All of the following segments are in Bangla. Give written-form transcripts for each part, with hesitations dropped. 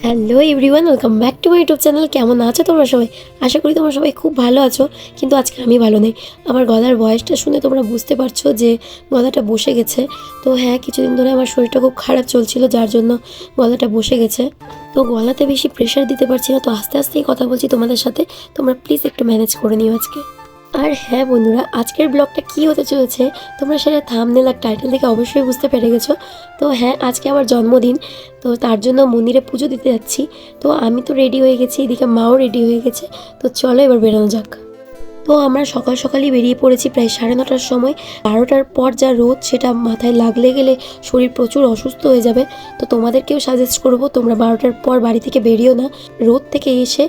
Hello everyone, welcome back to my YouTube channel. কেমন আছো তোমরা সবাই? আশা করি তোমরা সবাই খুব ভালো আছো। কিন্তু আজকে আমি ভালো নেই। আমার গলার ভয়েসটা শুনে তোমরা বুঝতে পারছো যে গলাটা বসে গেছে। তো হ্যাঁ, কিছুদিন ধরে আমার শরীরটা খুব খারাপ চলছিল, যার জন্য গলাটা বসে গেছে। তো গলাতে বেশি প্রেশার দিতে পারছি না, তো আস্তে আস্তেই কথা বলছি তোমাদের সাথে। তোমরা প্লিজ একটু ম্যানেজ করে নিও আজকে। আর হ্যাঁ বন্ধুরা, আজকের ব্লগটা কী হতে চলেছে তোমরা সেটা থাম্বনেল আর টাইটেল থেকে অবশ্যই বুঝতে পেরে গেছো। তো হ্যাঁ, আজকে আমার জন্মদিন, তো তার জন্য মন্দিরে পুজো দিতে যাচ্ছি। তো আমি তো রেডি হয়ে গেছি, এদিকে মাও রেডি হয়ে গেছে। তো চলো এবার বেরোনো যাক। তো আমরা সকাল সকালই বেরিয়ে পড়েছি, প্রায় 9:30টার সময়। 12টার পর যা রোদ, সেটা মাথায় লাগলে গেলে শরীর প্রচুর অসুস্থ হয়ে যাবে। তো তোমাদেরকেও সাজেস্ট করবো তোমরা 12টার পর বাড়ি থেকে বেরিও না। রোদ থেকে এসে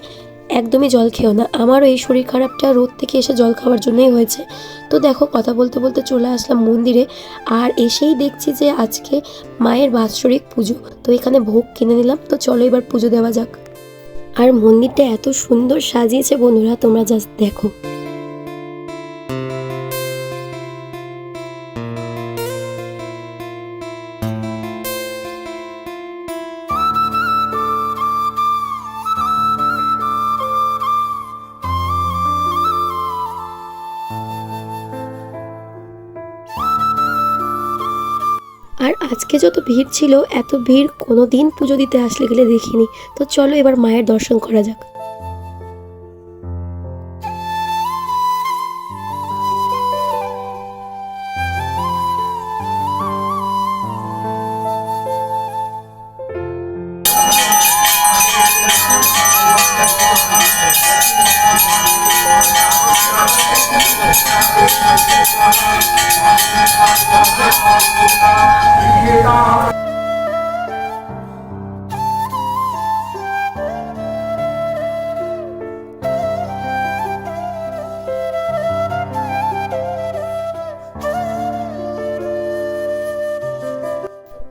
একদমই জল খেও না। আমারও এই শরীর খারাপটা রোদ থেকে এসে জল খাওয়ার জন্যই হয়েছে। তো দেখো, কথা বলতে বলতে চলে আসলাম মন্দিরে। আর এসেই দেখছি যে আজকে মায়ের বাৎসরিক পুজো। তো এখানে ভোগ কিনে নিলাম। তো চলো এবার পুজো দেওয়া যাক। আর মন্দিরটা এত সুন্দর সাজিয়েছে বন্ধুরা, তোমরা জাস্ট দেখো। আর আজকে যত ভিড় ছিল, এত ভিড় কোনো দিন পুজো দিতে আসলে গেলে দেখিনি। তো চলো এবার মায়ের দর্শন করা যাক।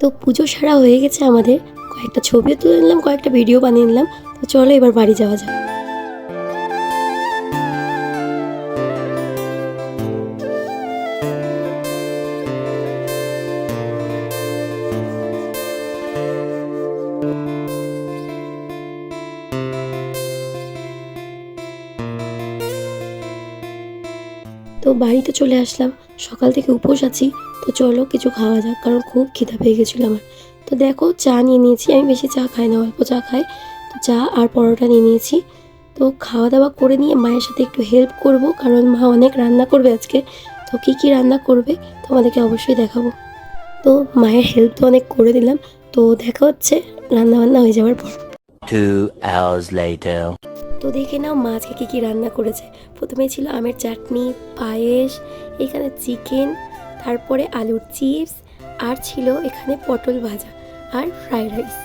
তো পুজো সারা হয়ে গেছে আমাদের। কয়েকটা ছবিও তুলে নিলাম, কয়েকটা ভিডিও বানিয়ে নিলাম। তো চলো এবার বাড়ি যাওয়া যাক। তো বাড়িতে চলে আসলাম। সকাল থেকে উপোস আছি। তো চলো কিছু খাওয়া যাক, কারণ খুব খিদা পেয়ে গেছিলো আমার। তো দেখো, চা নিয়ে নিয়েছি। আমি বেশি চা খাই না, অল্প চা খাই। তো চা আর পরোটা নিয়ে নিয়েছি। তো খাওয়া দাওয়া করে নিয়ে মায়ের সাথে একটু হেল্প করব, কারণ মা অনেক রান্না করবে আজকে। তো কী কী রান্না করবে তোমাদেরকে অবশ্যই দেখাবো। তো মায়ের হেল্প তো অনেক করে দিলাম। তো দেখা হচ্ছে রান্না বান্না হয়ে যাওয়ার পর। 2 hours later. তো দেখে নাও মা আজকে কী কী রান্না করেছে। প্রথমেই ছিল আমের চাটনি, পায়েস, এখানে চিকেন, তারপরে আলুর চিপস, আর ছিল এখানে পটল ভাজা আর ফ্রাইড রাইস।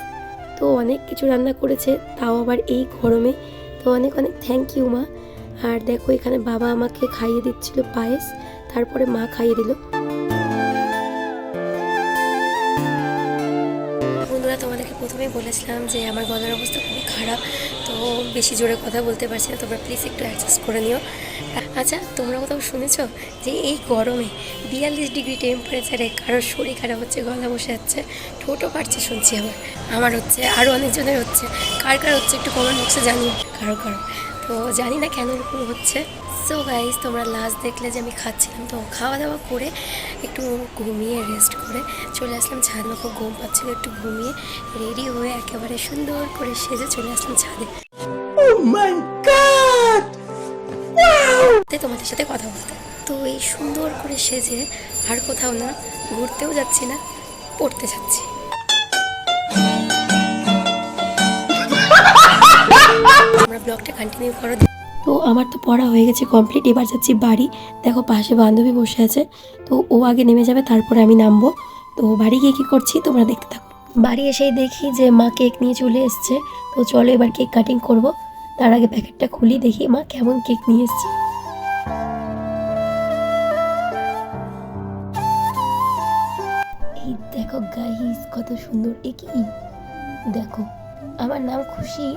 তো অনেক কিছু রান্না করেছে, তাও আবার এই গরমে। তো অনেক অনেক থ্যাংক ইউ মা। আর দেখো, এখানে বাবা আমাকে খাইয়ে দিচ্ছিল পায়েস, তারপরে মা খাইয়ে দিল। বন্ধুরা, তোমাদেরকে প্রথমেই বলেছিলাম যে আমার গলার অবস্থা খুবই খারাপ। তো বেশি জোরে কথা বলতে পারছি না, তোমরা প্লিজ একটু অ্যাডজাস্ট করে নিও। আচ্ছা, তোমরা কোথাও শুনেছো যে এই গরমে 42 ডিগ্রি টেম্পারেচারে কারোর শরীর খারাপ হচ্ছে, গলা বসে যাচ্ছে, ঠোঁটও কাটছে শুনছি। আমার হচ্ছে, আরও অনেকজনের হচ্ছে। কার কার হচ্ছে একটু কমেন্ট বক্সে জানিও। কারো তো জানি না কেন এরকম হচ্ছে। সো গাইজ, তোমরা লাস্ট দেখলে যে আমি খাচ্ছিলাম। তো খাওয়া দাওয়া করে একটু ঘুমিয়ে রেস্ট করে চলে আসলাম ছাদে। খুব ঘুম পাচ্ছিল, একটু ঘুমিয়ে রেডি হয়ে একেবারে সুন্দর করে সেজে চলে আসলাম ছাদে। তোমাদের সাথে কথা বলতে। তো এই সুন্দর করে সেজে আর কোথাও না, ঘুরতেও যাচ্ছি না, পড়তে যাচ্ছি। আমরা ব্লগটা কন্টিনিউ করো। তো আমার তো পড়া হয়ে গেছে কমপ্লিট, এবার যাচ্ছি বাড়ি। দেখো, পাশে বান্ধবী বসে আছে। তো ও আগে নেমে যাবে, তারপরে আমি নামবো। তো বাড়ি গিয়ে কী করছি তোমরা দেখতে থাকো। বাড়ি এসেই দেখি যে মা কেক নিয়ে চলে এসছে। তো চলো এবার কেক কাটিং করব। তার আগে প্যাকেটটা খুলি, দেখি মা কেমন কেক নিয়ে এসছে। এই দেখো গাইস, কত সুন্দর। এ কি দেখো, আমার নাম খুশি,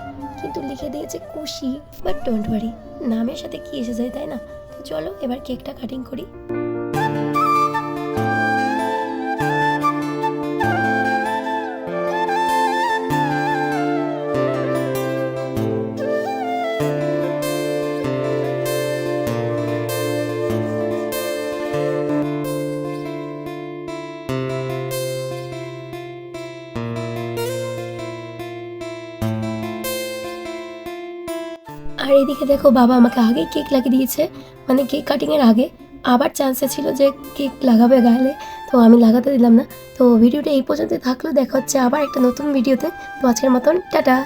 কিন্তু লিখে দিয়েছে খুশি। বাট ডোন্ট ওয়ারি, নামের সাথে কি এসে যায়, তাই না? তো চলো এবার কেকটা কাটিং করি। আর এদিকে দেখো বাবা আমাকে আগেই কেক লাগিয়ে দিয়েছে, মানে কেক কাটিংয়ের আগে। আবার চান্সে ছিল যে কেক লাগাবে গালে, তো আমি লাগাতে দিলাম না। তো ভিডিওটা এই পর্যন্ত থাকলো, দেখা হচ্ছে আবার একটা নতুন ভিডিওতে। তো আজকের মতন টাটা।